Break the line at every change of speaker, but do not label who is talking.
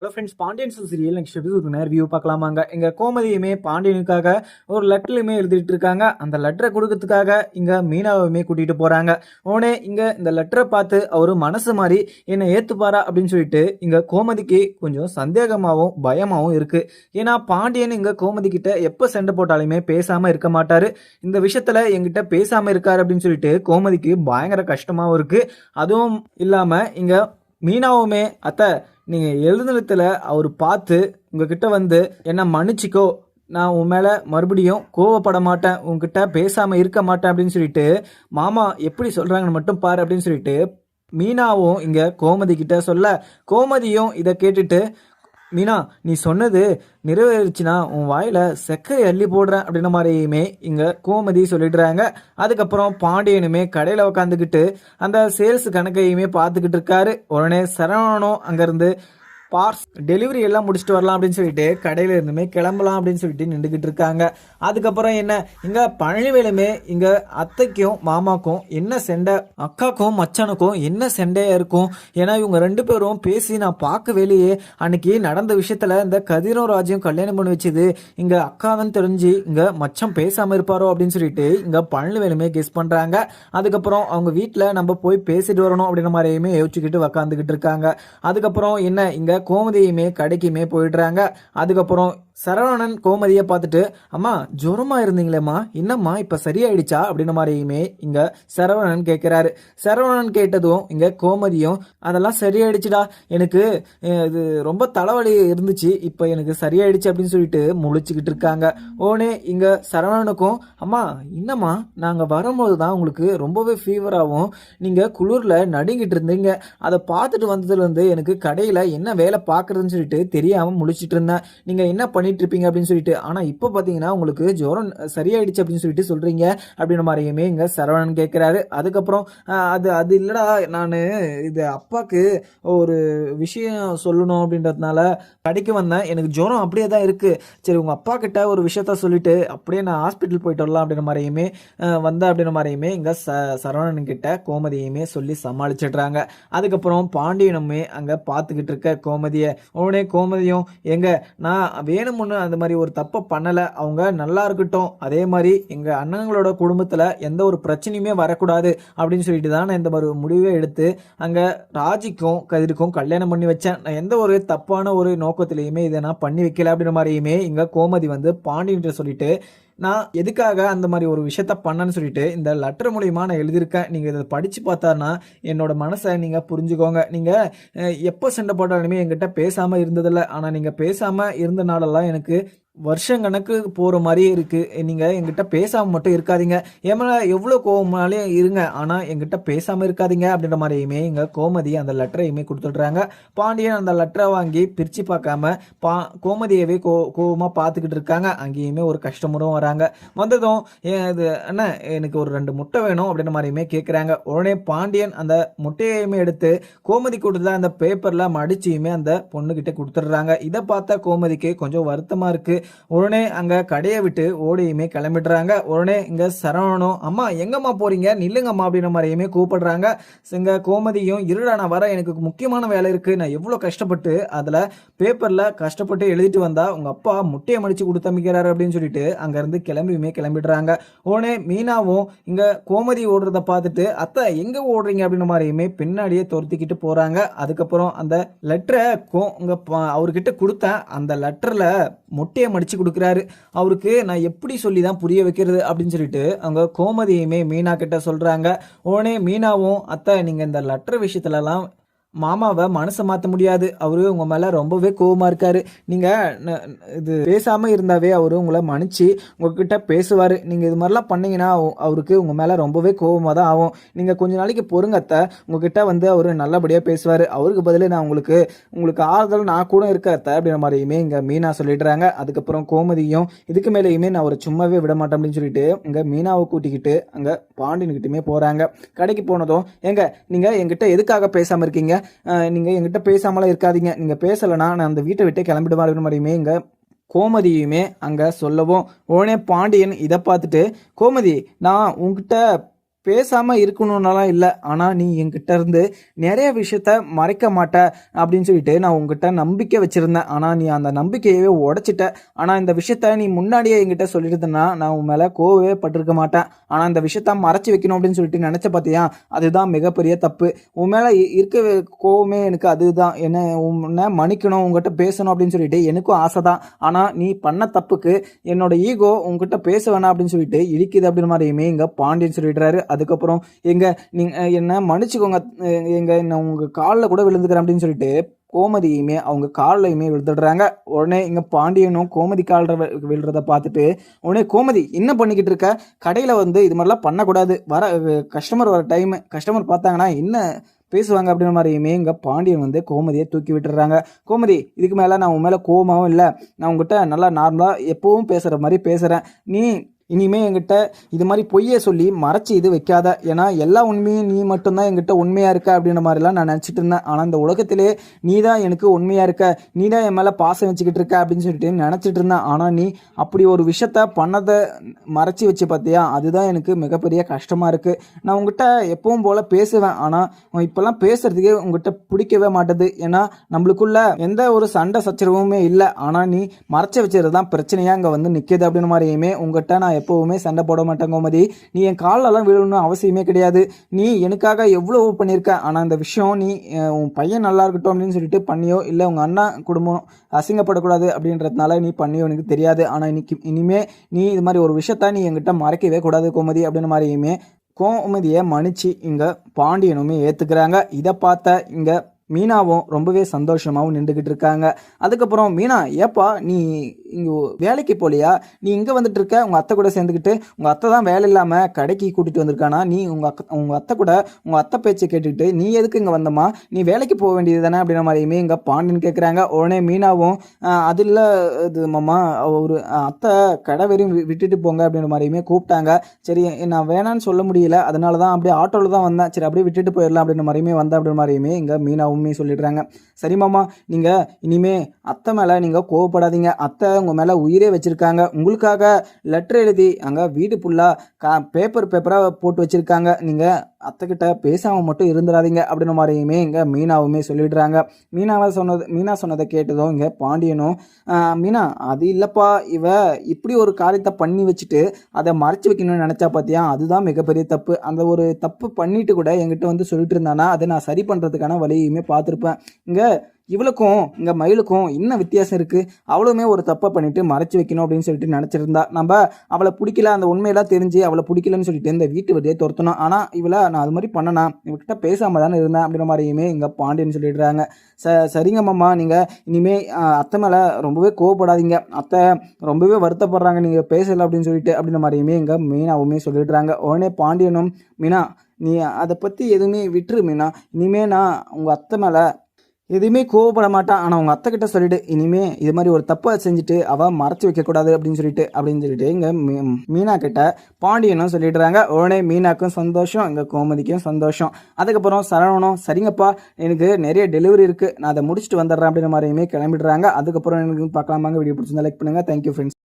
Hello friends, Pandian store serial next episode review பார்க்கலாமாங்க. எங்க கோமதியுமே பாண்டியனுக்காக ஒரு லெட்டர்லையுமே எழுதிட்டு இருக்காங்க. அந்த லெட்டரை கொடுக்கறதுக்காக இங்க மீனாவையுமே கூட்டிட்டு போறாங்க. உடனே இங்க இந்த லெட்டரை பார்த்து அவரு மனசு மாதிரி என்னை ஏத்துப்பாரா அப்படின்னு சொல்லிட்டு இங்க கோமதிக்கு கொஞ்சம் சந்தேகமாகவும் பயமாகவும் இருக்கு. ஏன்னா பாண்டியன் இங்க கோமதி கிட்ட எப்ப சண்டை போட்டாலுமே பேசாம இருக்க மாட்டாரு. இந்த விஷயத்துல என்கிட்ட பேசாம இருக்காரு அப்படின்னு சொல்லிட்டு கோமதிக்கு பயங்கர கஷ்டமாவும் இருக்கு. அதுவும் இல்லாம இங்க மீனாவுமே அத்தை நீங்க எழுதுனத்துல அவர் பார்த்து உங்ககிட்ட வந்து என்ன மன்னிச்சிக்கோ, நான் உன் மேல மறுபடியும் கோவப்பட மாட்டேன், உங்ககிட்ட பேசாம இருக்க மாட்டேன் அப்படின்னு சொல்லிட்டு மாமா எப்படி சொல்றாங்கன்னு மட்டும் பாரு அப்படின்னு சொல்லிட்டு மீனாவும் இங்க கோமதி கிட்ட சொல்ல, கோமதியும் இதை கேட்டுட்டு மீனா நீ சொன்னது நிறைவேறிச்சுன்னா உன் வாயில சர்க்கரை அள்ளி போடுறேன் அப்படின்ற மாதிரியுமே இங்க கோமதி சொல்லிடுறாங்க. அதுக்கப்புறம் பாண்டியனுமே கடையில உட்காந்துக்கிட்டு அந்த சேல்ஸ் கணக்கையுமே பார்த்துக்கிட்டு இருக்காரு. உடனே சரவணனும் அங்கிருந்து பார்ஸ் டெலிவரி எல்லாம் முடிச்சுட்டு வரலாம் அப்படின்னு சொல்லிட்டு கடையில இருந்துமே கிளம்பலாம் அப்படின்னு சொல்லிட்டு நின்றுகிட்டு இருக்காங்க. அதுக்கப்புறம் என்ன இங்க பழனிவேலுமே இங்க அத்தைக்கும் மாமாக்கும் என்ன சண்டை, அக்காக்கும் மச்சானுக்கும் என்ன சண்டையா இருக்கும். ஏன்னா இவங்க ரெண்டு பேரும் பேசி நான் பார்க்கவேலையே. அன்னைக்கு நடந்த விஷயத்துல இந்த கதிரும் ராஜையும் கல்யாணம் பண்ணி வச்சது இங்க அக்காதான் தெரிஞ்சு இங்க மச்சம் பேசாம இருப்பாரோ அப்படின்னு சொல்லிட்டு இங்க பழனிவேலுமே கெஸ் பண்றாங்க. அதுக்கப்புறம் அவங்க வீட்டுல நம்ம போய் பேசிட்டு வரணும் அப்படின்ற மாதிரியுமே யோசிச்சுக்கிட்டு உக்காந்துக்கிட்டு இருக்காங்க. அதுக்கப்புறம் என்ன இங்க கோமதியுமே கடைக்குமே போயிடுறாங்க. அதுக்கப்புறம் சரவணன் கோமதியை பார்த்துட்டு அம்மா ஜுரமா இருந்தீங்களேம்மா, என்னம்மா இப்ப சரியாயிடுச்சா அப்படின்ற மாதிரியுமே இங்க சரவணன் கேட்கிறாரு. சரவணன் கேட்டதும் இங்க கோமதியும் அதெல்லாம் சரியாயிடுச்சுடா, எனக்கு இது ரொம்ப தலைவலி இருந்துச்சு, இப்ப எனக்கு சரியாயிடுச்சு அப்படின்னு சொல்லிட்டு முழிச்சுக்கிட்டு இருக்காங்க. ஓனே இங்க சரவணனுக்கும் அம்மா என்னம்மா நாங்க வரும்போது தான் உங்களுக்கு ரொம்பவே ஃபீவராகவும் நீங்க குளிர்ல நடுங்கிட்டு இருந்தீங்க, அதை பார்த்துட்டு வந்ததுல இருந்து எனக்கு கடையில என்ன வேலை பார்க்கறதுன்னு சொல்லிட்டு தெரியாம முழிச்சிட்டு இருந்தேன், நீங்க என்ன பண்ணிட்டு இருப்பீங்க அப்படின்னு சொல்லிட்டு. ஆனா இப்ப பாத்தீங்கன்னா உங்களுக்கு ஜுரம் சரியாயிடுச்சு அப்படின்னு சொல்லிட்டு சொல்றீங்க அப்படின்ற மாதிரியுமே இங்க சரவணன் கேட்கிறாரு. அதுக்கப்புறம் அது அது இல்லடா, நான் இது அப்பாக்கு ஒரு விஷயம் சொல்லணும் அப்படின்றதுனால கடைக்கு வந்தேன், எனக்கு ஜுரம் அப்படியே தான் இருக்கு, சரி உங்க அப்பா கிட்ட ஒரு விஷயத்த சொல்லிட்டு அப்படியே நான் ஹாஸ்பிட்டல் போயிட்டு வரலாம் அப்படின்ற மாதிரியுமே வந்தேன் அப்படின்ற மாதிரியுமே இங்க சரவணன் கிட்ட கோமதியுமே சொல்லி சமாளிச்சிடுறாங்க. அதுக்கப்புறம் பாண்டியனுமே அங்க பார்த்துக்கிட்டு இருக்க கோமதியை. உடனே கோமதியும் எங்க நான் வேணும் அந்த மாதிரி ஒரு தப்பை பண்ணல, அவங்க நல்லா இருக்கட்டும், அதே மாதிரி எங்க அண்ணங்களோட குடும்பத்துல எந்த ஒரு பிரச்சனையுமே வரக்கூடாது அப்படின்னு சொல்லிட்டு தான் நான் இந்த மாதிரி முடிவை எடுத்து அங்க ராஜிக்கும் கதிருக்கும் கல்யாணம் பண்ணி வச்சேன், நான் எந்த ஒரு தப்பான ஒரு நோக்கத்திலையுமே இதை நான் பண்ணி வைக்கல அப்படின்ற மாதிரியுமே இங்க கோமதி வந்து பாண்டியன் சொல்லிட்டு நான் எதுக்காக அந்த மாதிரி ஒரு விஷயத்த பண்ணேன்னு சொல்லிட்டு இந்த லெட்டர் மூலியமா நான் எழுதியிருக்கேன், நீங்க இதை படிச்சு பார்த்தாருன்னா என்னோட மனசை நீங்க புரிஞ்சுக்கோங்க. நீங்க எப்போ சண்டை போட்டாலுமே என்கிட்ட பேசாம இருந்ததில்லை, ஆனா நீங்க பேசாம இருந்தனாலலாம் எனக்கு வருஷங்கணக்கு போற மாதிரியே இருக்கு. நீங்க என்கிட்ட பேசாம மட்டும் இருக்காதீங்க, ஏமா எவ்வளவு கோவமாலையும் இருங்க, ஆனா என்கிட்ட பேசாம இருக்காதீங்க அப்படின்ற மாதிரியுமே இங்க கோமதி அந்த லெட்டரையுமே கொடுத்துடுறாங்க. பாண்டியன் அந்த லெட்டரை வாங்கி பிரிச்சு பார்க்காம கோமதியவே கோவமா பார்த்துக்கிட்டு இருக்காங்க. அங்கேயுமே ஒரு கஸ்டமரும் வராங்க. வந்ததும் இது என்ன எனக்கு ஒரு 2 முட்டை வேணும் அப்படின்ற மாதிரியுமே கேட்குறாங்க. உடனே பாண்டியன் அந்த முட்டையுமே எடுத்து கோமதி கொடுத்த அந்த பேப்பர்ல மடிச்சியுமே அந்த பொண்ணுகிட்ட கொடுத்துடுறாங்க. இதை பார்த்த கோமதிக்கு கொஞ்சம் வருத்தமா இருக்கு. உடனே அங்க கடையை விட்டு ஓடியுமே கிளம்பிடுறாங்க. உடனே இங்க சரவணனும் அம்மா எங்கம்மா போறீங்க, நில்லுங்கம்மா அப்படின்ற மாதிரியுமே கூப்பிடுறாங்க. இங்க கோமதியும் இருடா நான் வர, எனக்கு முக்கியமான வேலை இருக்கு, நான் எவ்வளவு கஷ்டப்பட்டு அதுல பேப்பர்ல கஷ்டப்பட்டு எழுதிட்டு வந்தா உங்க அப்பா முட்டையை மடிச்சு கொடுத்தமிக்கிறாரு அப்படின்னு சொல்லிட்டு அங்க இருந்து கிளம்பிடுறாங்க. உடனே மீனாவும் இங்க கோமதி ஓடுறத பார்த்துட்டு அத்தை எங்க ஓடுறீங்க அப்படின்ற மாதிரியுமே பின்னாடியே துரத்திக்கிட்டு போறாங்க. அதுக்கப்புறம் அந்த லெட்டரை அவர்கிட்ட கொடுத்தேன், அந்த லெட்டர்ல முட்டையை மடிச்சு கொடுக்குறாரு. அவருக்கு நான் எப்படி சொல்லி தான் புரிய வைக்கிறது அப்படின்னு சொல்லிட்டு அவங்க கோமதியுமே மீனா கிட்ட சொல்றாங்க. உடனே மீனாவும் அத்தை நீங்க இந்த லெட்டர் விஷயத்துலலாம் மாமாவை மனசை மாற்ற முடியாது, அவரு உங்க மேல ரொம்பவே கோவமா இருக்காரு, நீங்க இது பேசாம இருந்தாவே அவரு உங்களை மன்னிச்சு உங்ககிட்ட பேசுவாரு, நீங்க இது மாதிரிலாம் பண்ணீங்கன்னா அவருக்கு உங்க மேல ரொம்பவே கோவமா தான் ஆகும், நீங்க கொஞ்ச நாளைக்கு பொறுங்க அத்தை, உங்ககிட்ட வந்து அவரு நல்லபடியா பேசுவாரு, அவருக்கு பதிலே நான் உங்களுக்கு ஆறுதல் நான் கூட இருக்க அத்தை அப்படின்ற மாதிரியுமே இங்க மீனா சொல்லிடுறாங்க. அதுக்கப்புறம் கோமதியும் இதுக்கு மேலேயுமே நான் ஒரு சும்மாவே விட மாட்டேன் அப்படின்னு சொல்லிட்டு இங்க மீனாவை கூட்டிக்கிட்டு அங்க பாண்டியன்கிட்டயுமே போறாங்க. கடைக்கு போனதும் எங்க நீங்க என்கிட்ட எதுக்காக பேசாம இருக்கீங்க, நீங்க என்கிட்ட பேசாமலாம் இருக்காதீங்க, நீங்க பேசலைன்னா நான் அந்த வீட்டை விட்டு கிளம்பிடுவாரு மாதிரியுமே இங்க கோமதியுமே அங்க சொல்லவும் உடனே பாண்டியன் இதை பார்த்துட்டு கோமதி நான் உங்ககிட்ட பேசாமல் இருக்கணும்னாலாம் இல்லை, ஆனால் நீ என்கிட்ட இருந்து நிறைய விஷயத்த மறைக்க மாட்ட அப்படின்னு சொல்லிட்டு நான் உங்ககிட்ட நம்பிக்கை வச்சுருந்தேன். ஆனால் நீ அந்த நம்பிக்கையவே உடைச்சிட்ட. ஆனால் இந்த விஷயத்த நீ முன்னாடியே என்கிட்ட சொல்லியிருந்தனா நான் உன் மேலே கோவவே பட்டிருக்க மாட்டேன். ஆனால் இந்த விஷயத்த மறைச்சி வைக்கணும் அப்படின்னு சொல்லிட்டு நினச்ச பார்த்தியா, அதுதான் மிகப்பெரிய தப்பு. உன் மேலே இருக்க கோவமே எனக்கு அதுதான். உன்னை மன்னிக்கணும், உங்ககிட்ட பேசணும் அப்படின்னு சொல்லிட்டு எனக்கும் ஆசை தான். ஆனால் நீ பண்ண தப்புக்கு என்னோட ஈகோ உங்ககிட்ட பேச வேணாம் அப்படின்னு சொல்லிட்டு இடிக்குது அப்படின்னு மாதிரியுமே இங்கே பாண்டியன் சொல்லிடுறாரு. அதுக்கப்புறம் நீங்கள் என்ன மன்னிச்சுக்கோங்க, என்ன உங்கள் காலில் கூட விழுந்துக்கிறேன் அப்படின்னு சொல்லிட்டு கோமதியுமே அவங்க காலையுமே விழுந்துடுறாங்க. உடனே இங்கே பாண்டியனும் கோமதி காலில் விழுறத பார்த்துட்டு உடனே கோமதி என்ன பண்ணிக்கிட்டு இருக்க, கடையில் இது மாதிரிலாம் பண்ணக்கூடாது, கஸ்டமர் வர டைமு, கஸ்டமர் பார்த்தாங்கன்னா என்ன பேசுவாங்க அப்படின்ற மாதிரியுமே இங்கே பாண்டியன் கோமதியை தூக்கி விட்டுறாங்க. கோமதி, இதுக்கு மேலே நான் உன் மேலே கோவமாகவும் இல்லை, நான் உங்ககிட்ட நல்லா நார்மலாக எப்பவும் பேசுகிற மாதிரி பேசுகிறேன். நீ இனிமே என்கிட்ட இது மாதிரி பொய்யை சொல்லி மறைச்சி இது வைக்காத. ஏன்னா எல்லா உண்மையும் நீ மட்டும்தான் என்கிட்ட உண்மையாக இருக்க அப்படின்ற மாதிரிலாம் நான் நினச்சிட்டு இருந்தேன். ஆனால் இந்த உலகத்திலே நீ தான் எனக்கு உண்மையாக இருக்க, நீ தான் என் மேலே பாசம் வச்சுக்கிட்டு இருக்க அப்படின்னு சொல்லிட்டு நினச்சிட்டு இருந்தேன். ஆனால் நீ அப்படி ஒரு விஷயத்த பண்ணதை மறைச்சி வச்சு பார்த்தியா, அதுதான் எனக்கு மிகப்பெரிய கஷ்டமாக இருக்குது. நான் உங்ககிட்ட எப்பவும் போல் பேசுவேன், ஆனால் இப்போல்லாம் பேசுகிறதுக்கே உங்ககிட்ட பிடிக்கவே மாட்டேது. ஏன்னா நம்மளுக்குள்ள எந்த ஒரு சண்டை சச்சரவுமே இல்லை, ஆனால் நீ மறைச்சி வச்சுறது தான் பிரச்சனையாக இங்கே நிற்கிது அப்படின்னு மாதிரியுமே உங்ககிட்ட நான் எப்போவுமே சண்டை போட மாட்டேன் கோமதி. நீ என் காலெல்லாம் விழணும்னு அவசியமே கிடையாது. நீ எனக்காக எவ்வளோ பண்ணியிருக்க. ஆனால் இந்த விஷயம் நீ உன் பையன் நல்லா இருக்கட்டும் அப்படின்னு சொல்லிட்டு பண்ணியோ, இல்லை உங்கள் அண்ணா குடும்பம் அசிங்கப்படக்கூடாது அப்படின்றதுனால நீ பண்ணியோ எனக்கு தெரியாது. ஆனால் இனிமே நீ இது மாதிரி ஒரு விஷயத்த நீ என்கிட்ட மறைக்கவே கூடாது கோமதி அப்படின்ற மாதிரியுமே கோமதியை மன்னிச்சு இங்கே பாண்டியனுமே ஏற்றுக்கிறாங்க. இதை பார்த்த இங்கே மீனாவும் ரொம்பவே சந்தோஷமாகவும் நின்றுக்கிட்டு இருக்காங்க. அதுக்கப்புறம் மீனா, ஏப்பா நீ இங்கே வேலைக்கு போலியா, நீ இங்கே வந்துட்டு இருக்க உங்கள் அத்தை கூட சேர்ந்துக்கிட்டு? உங்கள் அத்தை தான் வேலை இல்லாமல் கடைக்கு கூட்டிகிட்டு வந்திருக்கானா, நீ உங்கள் அத்தை கூட உங்கள் அத்தை பேச்சை கேட்டுக்கிட்டு நீ எதுக்கு இங்கே வந்தம்மா, நீ வேலைக்கு போக வேண்டியது தானே அப்படின்ற மாதிரியுமே இங்கே பாண்டியன் கேட்குறாங்க. உடனே மீனாவும் அது இல்லை இது மாமா, ஒரு அத்தை கடை வரையும் விட்டுட்டு போங்க அப்படின்ற மாதிரியுமே கூப்பிட்டாங்க. சரி நான் வேணான்னு சொல்ல முடியல, அதனால தான் அப்படியே ஆட்டோவில் தான் வந்தேன், சரி அப்படியே விட்டுட்டு போயிடலாம் அப்படின்ற மாதிரியுமே வந்தேன் அப்படின்ற மாதிரியுமே இங்கே மீனாவும் சொல்லிடுறாங்க. சரி மாமா, நீங்க இனிமே அத்தை மேல நீங்க கோவப்படாதீங்க. அத்தை உங்க மேல உயிரே வச்சிருக்காங்க. உங்களுக்காக லெட்டர் எழுதி அங்க வீடு ஃபுல்லா பேப்பரா போட்டு வச்சிருக்காங்க. நீங்க அத்தை கிட்ட பேசாம மட்டும் இருந்துடாதீங்க அப்படின்ற மாதிரியுமே இங்க மீனாவுமே சொல்லிடுறாங்க. மீனா சொன்னதை கேட்டதும் இங்க பாண்டியனும், மீனா அது இல்லப்பா, இவ இப்படி ஒரு காரியத்தை பண்ணி வச்சுட்டு அதை மறைச்சு வைக்கணும்னு நினைச்சா பார்த்தியா, அதுதான் மிகப்பெரிய தப்பு. அந்த ஒரு தப்பு பண்ணிட்டு கூட என்கிட்ட சொல்லிட்டு இருந்தானா அதை நான் சரி பண்றதுக்கான வழியுமே பார்த்துருப்பேன். இங்க இவளுக்கும் இங்கே மயிலுக்கும் என்ன வித்தியாசம் இருக்குது, அவளுமே ஒரு தப்பை பண்ணிவிட்டு மறைச்சி வைக்கணும் அப்படின்னு சொல்லிட்டு நினச்சிருந்தா. நம்ம அவளை பிடிக்கல, அந்த உண்மையெல்லாம் தெரிஞ்சு அவளை பிடிக்கலன்னு சொல்லிட்டு இந்த வீட்டு வழியே துரத்தணும். ஆனால் இவளை நான் அது மாதிரி பண்ணனா, இவகிட்ட பேசாமல் தானே இருந்தேன் அப்படின்ற மாதிரியுமே இங்கே பாண்டியன்னு சொல்லிடுறாங்க. சரிங்க மாமா, நீங்கள் இனிமேல் அத்தை மேலே ரொம்பவே கோவப்படாதீங்க, அத்தை ரொம்பவே வருத்தப்படுறாங்க நீங்கள் பேசலை அப்படின்னு சொல்லிட்டு அப்படின்ற மாதிரியுமே இங்கே மீனாவுமே சொல்லிடுறாங்க. உடனே பாண்டியனும், மீனா நீ அதை பற்றி எதுவுமே விட்டுரு மீனா, இனிமேல் நான் உங்கள் அத்தை மேலே எதுவுமே கோவப்பட மாட்டான். ஆனால் அவங்க அத்தை கிட்ட சொல்லிட்டு இனிமே இது மாதிரி ஒரு தப்பை செஞ்சுட்டு அவள் மறைச்சி வைக்கக்கூடாது அப்படின்னு சொல்லிட்டு இங்கே மீனா கிட்ட பாண்டியனும் சொல்லிடுறாங்க. உடனே மீனாக்கும் சந்தோஷம், இங்கே கோமதிக்கும் சந்தோஷம். அதுக்கப்புறம் சரவணனும், சரிங்கப்பா எனக்கு நிறைய டெலிவரி இருக்குது, நான் அதை முடிச்சுட்டு வந்துடுறேன் அப்படின்ற மாதிரியுமே கிளம்பிடுறாங்க. அதுக்கப்புறம் எனக்கு பார்க்கலாமாங்க. வீடியோ பிடிச்சிருந்தா லைக் பண்ணுங்கள். Thank you friends.